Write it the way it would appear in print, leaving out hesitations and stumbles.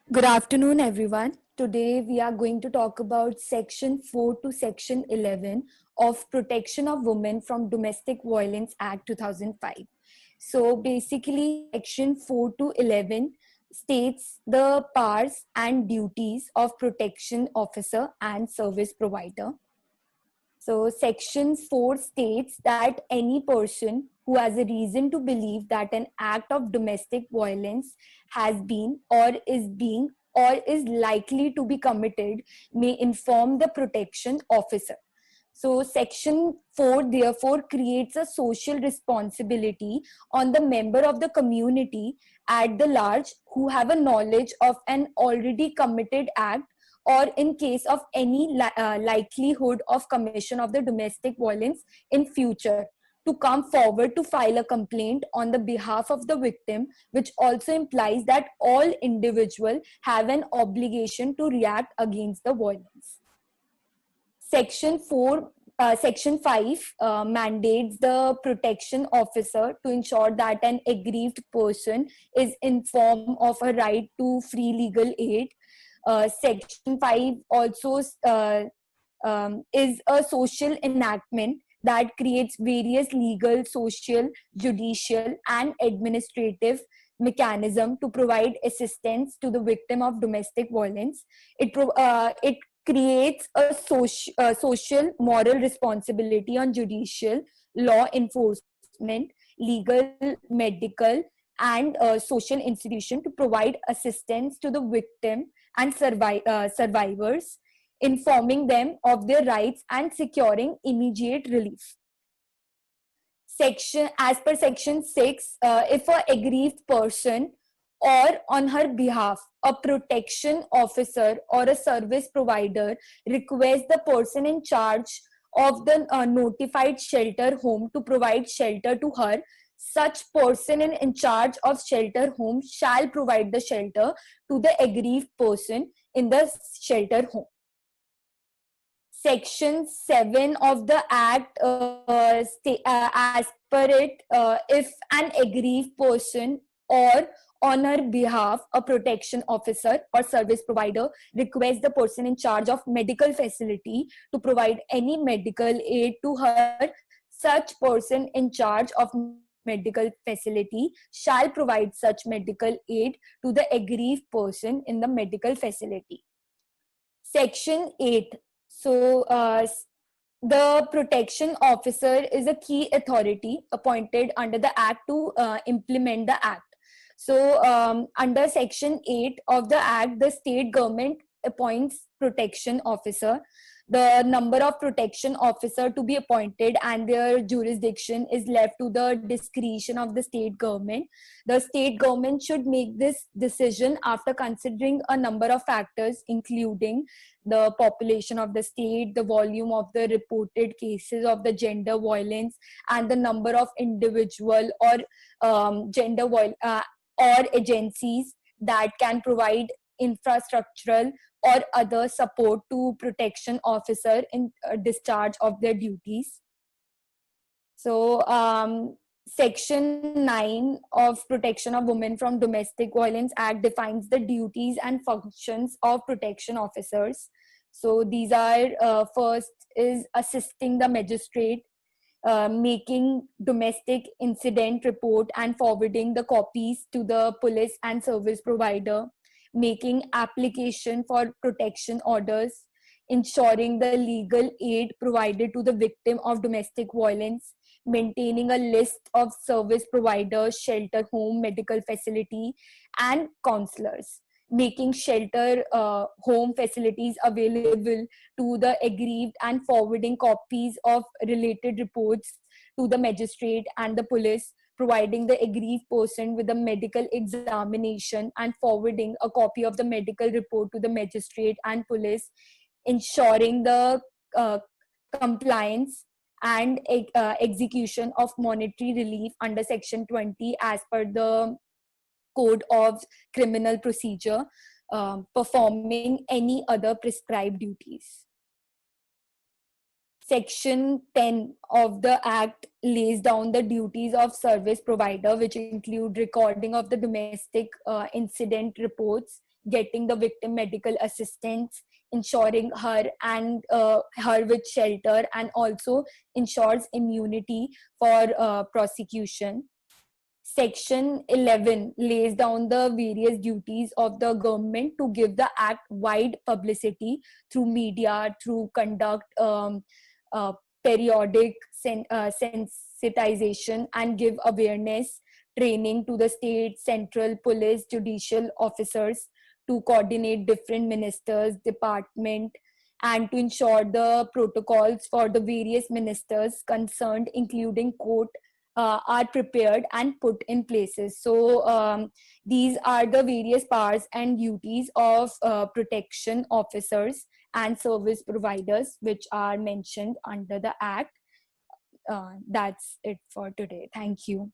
Good afternoon, everyone. Today we are going to talk about Section 4 to Section 11 of Protection of Women from Domestic Violence Act 2005. So basically, Section 4 to 11 states the powers and duties of protection officer and service provider. So, Section 4 states that any person who has a reason to believe that an act of domestic violence has been or is likely to be committed may inform the protection officer. So, Section 4 therefore creates a social responsibility on the member of the community at the large who have a knowledge of an already committed act or in case of any likelihood of commission of the domestic violence in future to come forward to file a complaint on the behalf of the victim, which also implies that all individuals have an obligation to react against the violence. Section 5 mandates the protection officer to ensure that an aggrieved person is informed of a right to free legal aid. Section 5 also is a social enactment that creates various legal, social, judicial, and administrative mechanism to provide assistance to the victim of domestic violence. It creates a social moral responsibility on judicial, law enforcement, legal, medical, and social institution to provide assistance to the victim and survivors, informing them of their rights and securing immediate relief. As per Section 6, if a aggrieved person or on her behalf a protection officer or a service provider requests the person in charge of the notified shelter home to provide shelter to her, such person in charge of shelter home shall provide the shelter to the aggrieved person in the shelter home. Section 7 of the Act, as per it, if an aggrieved person or on her behalf a protection officer or service provider requests the person in charge of medical facility to provide any medical aid to her, such person in charge of medical facility shall provide such medical aid to the aggrieved person in the medical facility. Section 8. The protection officer is a key authority appointed under the Act to implement the Act. So, under Section 8 of the Act, the state government appoints protection officer. The number of protection officer to be appointed and their jurisdiction is left to the discretion of the state government. The state government should make this decision after considering a number of factors, including the population of the state, the volume of the reported cases of the gender violence, and the number of individual or or agencies that can provide infrastructural or other support to protection officer in discharge of their duties. So, Section 9 of Protection of Women from Domestic Violence Act defines the duties and functions of protection officers. So these are, first is assisting the magistrate, making domestic incident report and forwarding the copies to the police and service provider, making application for protection orders, ensuring the legal aid provided to the victim of domestic violence, maintaining a list of service providers, shelter home, medical facility, and counselors, making shelter home facilities available to the aggrieved and forwarding copies of related reports to the magistrate and the police, providing the aggrieved person with a medical examination and forwarding a copy of the medical report to the magistrate and police, ensuring the uh, compliance and execution of monetary relief under Section 20 as per the Code of Criminal Procedure, performing any other prescribed duties. Section 10 of the Act lays down the duties of service provider, which include recording of the domestic incident reports, getting the victim medical assistance, ensuring her with shelter, and also ensures immunity for prosecution. Section 11 lays down the various duties of the government to give the act wide publicity through media, through conduct uh, periodic sensitization, and give awareness training to the state, central, police, judicial officers, to coordinate different ministers, department, and to ensure the protocols for the various ministers concerned, including court, are prepared and put in places. So these are the various powers and duties of protection officers and service providers which are mentioned under the act. That's it for today. Thank you.